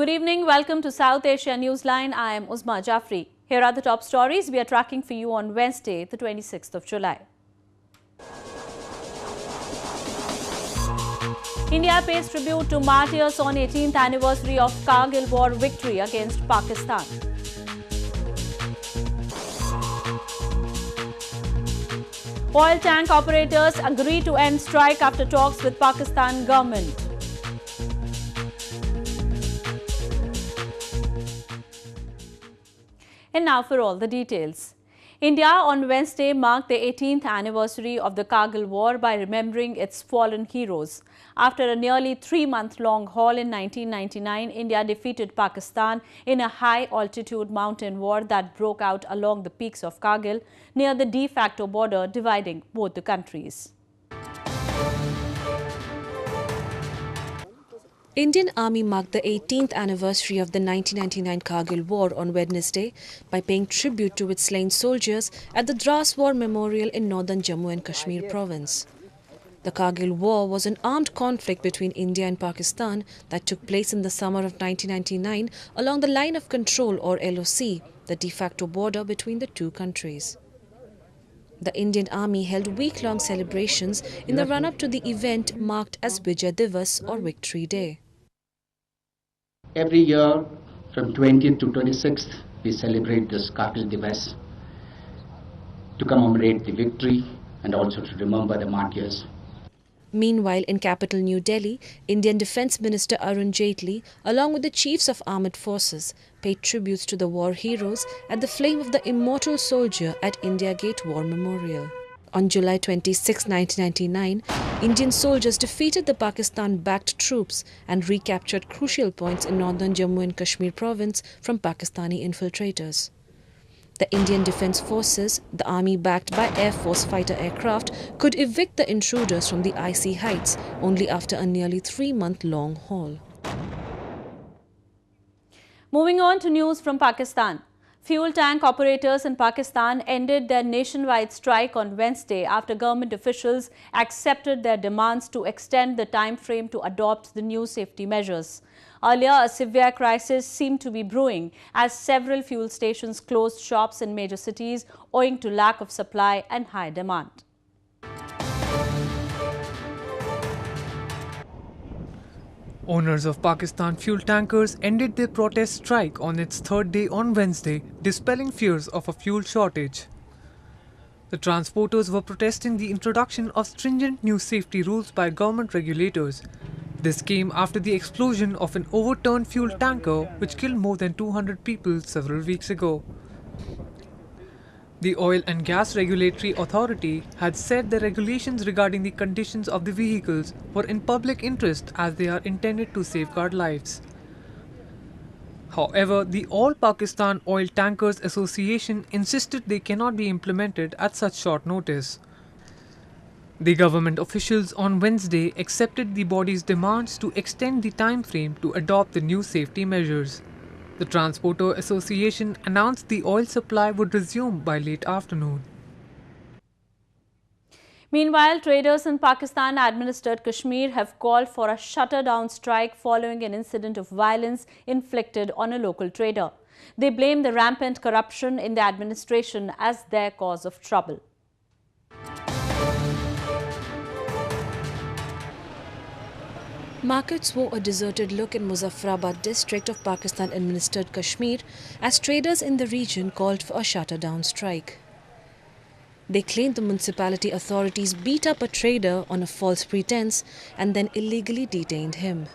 Good evening. Welcome to South Asia Newsline. I am Uzma Jafri. Here are the top stories we are tracking for you on Wednesday, the 26th of July. India pays tribute to martyrs on 18th anniversary of Kargil war victory against Pakistan. Oil tank operators agree to end strike after talks with Pakistan government. And now for all the details. India on Wednesday marked the 18th anniversary of the Kargil war by remembering its fallen heroes. After a nearly 3-month-long haul in 1999, India defeated Pakistan in a high-altitude mountain war that broke out along the peaks of Kargil near the de facto border dividing both the countries. Indian Army marked the 18th anniversary of the 1999 Kargil War on Wednesday by paying tribute to its slain soldiers at the Dras War Memorial in northern Jammu and Kashmir province. The Kargil War was an armed conflict between India and Pakistan that took place in the summer of 1999 along the Line of Control or LOC, the de facto border between the two countries. The Indian Army held week-long celebrations in the run-up to the event marked as Vijay Divas or Victory Day. Every year from 20th to 26th, we celebrate this Kargil Divas to commemorate the victory and also to remember the martyrs. Meanwhile, in capital New Delhi, Indian Defence Minister Arun Jaitley, along with the chiefs of armed forces, paid tributes to the war heroes at the Flame of the Immortal Soldier at India Gate War Memorial. On July 26, 1999, Indian soldiers defeated the Pakistan-backed troops and recaptured crucial points in northern Jammu and Kashmir province from Pakistani infiltrators. The Indian Defence Forces, the army backed by Air Force fighter aircraft, could evict the intruders from the icy heights only after a nearly 3-month-long haul. Moving on to news from Pakistan. Fuel tank operators in Pakistan ended their nationwide strike on Wednesday after government officials accepted their demands to extend the time frame to adopt the new safety measures. Earlier, a severe crisis seemed to be brewing as several fuel stations closed shops in major cities owing to lack of supply and high demand. Owners of Pakistan fuel tankers ended their protest strike on its third day on Wednesday, dispelling fears of a fuel shortage. The transporters were protesting the introduction of stringent new safety rules by government regulators. This came after the explosion of an overturned fuel tanker which killed more than 200 people several weeks ago. The Oil and Gas Regulatory Authority had said the regulations regarding the conditions of the vehicles were in public interest as they are intended to safeguard lives. However, the All Pakistan Oil Tankers Association insisted they cannot be implemented at such short notice. The government officials on Wednesday accepted the body's demands to extend the time frame to adopt the new safety measures. The Transporter Association announced the oil supply would resume by late afternoon. Meanwhile, traders in Pakistan-administered Kashmir have called for a shutter-down strike following an incident of violence inflicted on a local trader. They blame the rampant corruption in the administration as their cause of trouble. Markets wore a deserted look in Muzaffarabad district of Pakistan-administered Kashmir as traders in the region called for a shutter-down strike. They claimed the municipality authorities beat up a trader on a false pretense and then illegally detained him.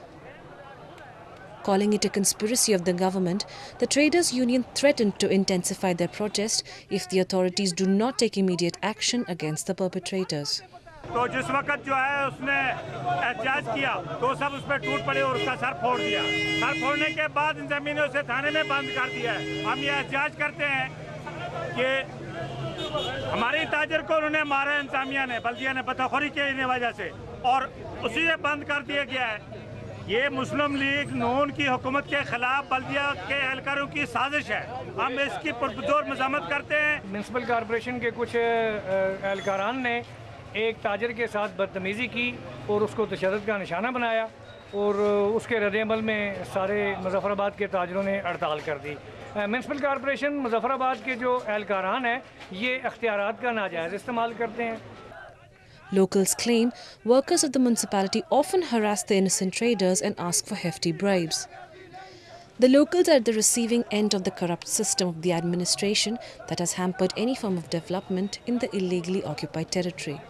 Calling it a conspiracy of the government, the traders' union threatened to intensify their protest if the authorities do not take immediate action against the perpetrators. तो जिस वक्त जो है उसने एहतजाज किया तो सब उस पर टूट पड़े और उसका सर फोड़ दिया। सर फोड़ने के बाद इंतजामिया ने उसे थाने में बंद कर दिया है। हम ये एहतजाज करते हैं कि हमारे ताजर को उन्होंने मारा है इंतजामिया ने, बल्दिया ने बदखोरी की वजह से और उसी से बंद कर दिया गया है। ये मुस्लिम लीग नून की हुकूमत के खिलाफ बल्दिया के एहलकारों की साजिश है। हम इसकी पुरजोर मज़म्मत करते हैं। म्युनिसिपल कॉरपोरेशन के कुछ एहलकारान ने एक ताजर के साथ बदतमीज़ी की और उसको तशद्दुद का निशाना बनाया और उसके रद्द-ए-अमल में सारे मुजफ्फराबाद के ताजरों ने हड़ताल कर दी। म्युनिसिपल कॉरपोरेशन मुजफ्फराबाद के जो एहलकारान हैं ये अख्तियारात का नाजायज़ इस्तेमाल करते हैं। Locals claim workers of the municipality often harass the innocent traders and ask for hefty bribes. The locals are at the receiving end of the corrupt system of the administration that has hampered any form of development in the illegally occupied territory.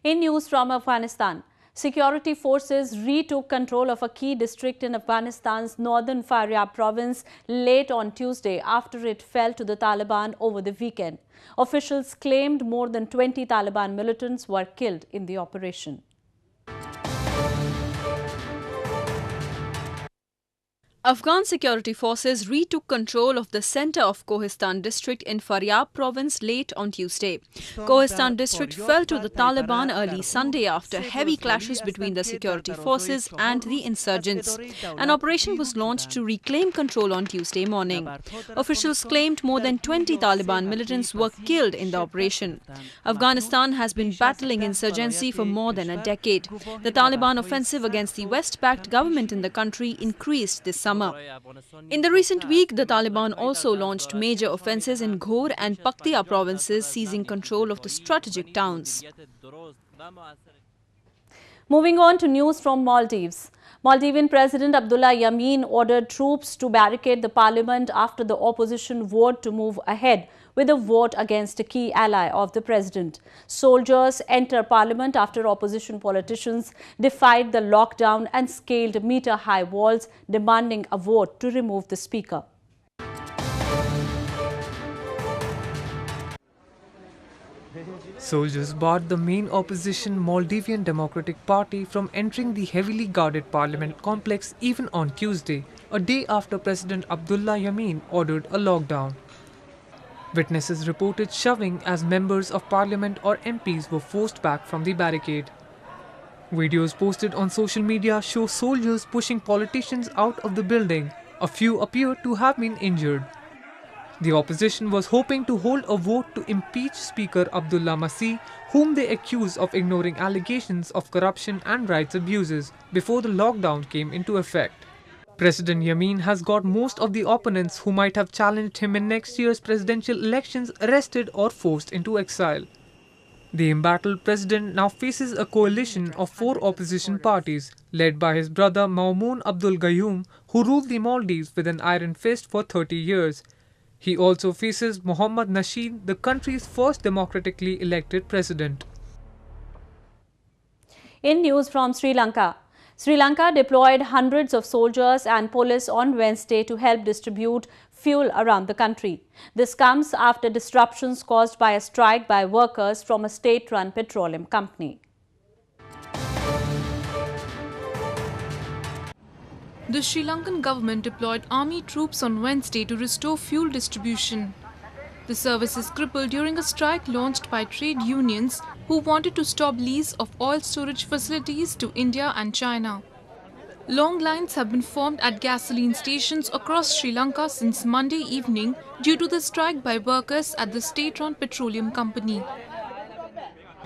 In news from Afghanistan, security forces retook control of a key district in Afghanistan's northern Faryab province late on Tuesday after it fell to the Taliban over the weekend. Officials claimed more than 20 Taliban militants were killed in the operation. Afghan security forces retook control of the centre of Kohistan district in Faryab province late on Tuesday. Kohistan district fell to the Taliban early Sunday after heavy clashes between the security forces and the insurgents. An operation was launched to reclaim control on Tuesday morning. Officials claimed more than 20 Taliban militants were killed in the operation. Afghanistan has been battling insurgency for more than a decade. The Taliban offensive against the West-backed government in the country increased this summer. In the recent week, the Taliban also launched major offences in Ghor and Paktia provinces, seizing control of the strategic towns. Moving on to news from Maldives. Maldivian President Abdullah Yameen ordered troops to barricade the parliament after the opposition vowed to move ahead with a vote against a key ally of the president. Soldiers entered parliament after opposition politicians defied the lockdown and scaled meter-high walls, demanding a vote to remove the speaker. Soldiers barred the main opposition Maldivian Democratic Party from entering the heavily guarded parliament complex even on Tuesday, a day after President Abdullah Yameen ordered a lockdown. Witnesses reported shoving as members of parliament or MPs were forced back from the barricade. Videos posted on social media show soldiers pushing politicians out of the building. A few appeared to have been injured. The opposition was hoping to hold a vote to impeach Speaker Abdullah Masih, whom they accuse of ignoring allegations of corruption and rights abuses before the lockdown came into effect. President Yameen has got most of the opponents who might have challenged him in next year's presidential elections arrested or forced into exile. The embattled president now faces a coalition of 4 opposition parties, led by his brother Maumoon Abdul Gayoom, who ruled the Maldives with an iron fist for 30 years. He also faces Mohammad Nasheed, the country's first democratically elected president. In news from Sri Lanka, Sri Lanka deployed hundreds of soldiers and police on Wednesday to help distribute fuel around the country. This comes after disruptions caused by a strike by workers from a state-run petroleum company. The Sri Lankan government deployed army troops on Wednesday to restore fuel distribution. The service is crippled during a strike launched by trade unions who wanted to stop lease of oil storage facilities to India and China. Long lines have been formed at gasoline stations across Sri Lanka since Monday evening due to the strike by workers at the state-run petroleum company.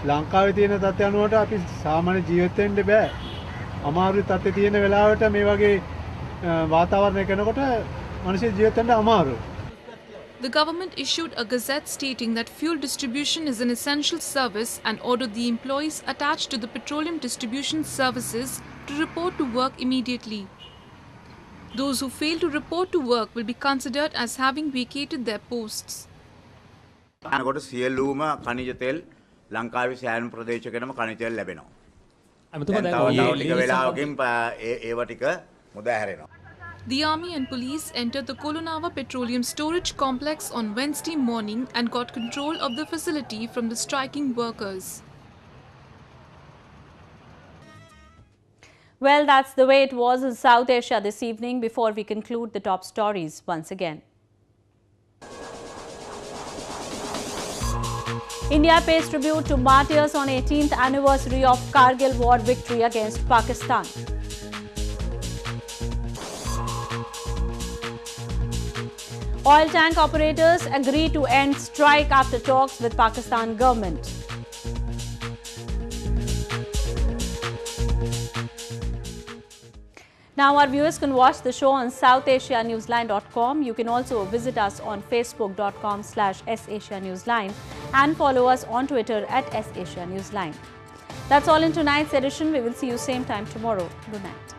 ලංකාවේ තියෙන තත්ත්වය අනුවට අපි සාමාන්‍ය ජීවත් වෙන්න බෑ. අමාරු තත්ත්වයේ තියෙන වෙලාවට මේ වගේ වාතාවරණය කරනකොට මිනිස්සු ජීවත් වෙන්න අමාරුයි. The government issued a gazette stating that fuel distribution is an essential service and ordered the employees attached to the petroleum distribution services to report to work immediately. Those who fail to report to work will be considered as having vacated their posts. අනකොට සියලුම khaniජ තෙල් ලංකාවේ සෑම ප්‍රදේශයකම khaniජ තෙල් ලැබෙනවා. තව ටික වෙලාවකින් ඒව ටික මුදා හැරෙනවා. The army and police entered the Kolonava petroleum storage complex on Wednesday morning and got control of the facility from the striking workers. Well, that's the way it was in South Asia this evening. Before we conclude the top stories once again. India pays tribute to martyrs on 18th anniversary of Kargil war victory against Pakistan. Oil tank operators agree to end strike after talks with Pakistan government. Now our viewers can watch the show on SouthAsiaNewsline.com. You can also visit us on Facebook.com/SAsiaNewsline and follow us on Twitter @SAsiaNewsline. That's all in tonight's edition. We will see you same time tomorrow. Good night.